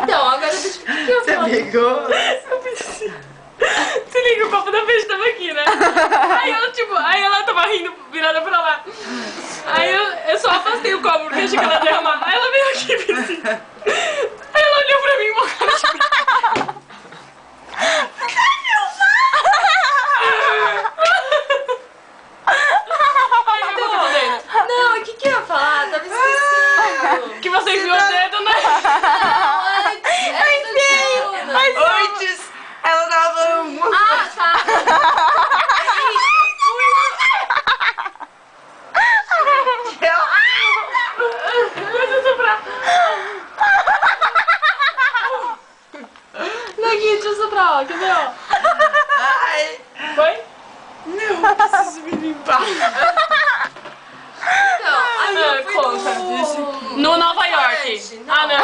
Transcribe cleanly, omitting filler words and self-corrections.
Então, agora deixa eu... O que eu Você falo? pegou? Eu fiz assim. Se liga, o copo da peixe tava aqui, né? Aí ela tava rindo, virada pra lá. Aí eu só afastei o copo porque achei que ela ia derramar. Aí ela veio aqui e fez assim. Aí ela olhou pra mim e uma cara de... Não, o que eu ia falar? Tava esquecendo. Que você enfiou o dedo, né? Não, antes. Antes, ela tava falando... Ah, tá. Deixa eu soprar. Aqui, deixa eu soprar, ó. Quer ver, ó? Ai, Foi? não, eu preciso me limpar. Então, aí eu fui conta. no... No Nova York. Não. Ah, não.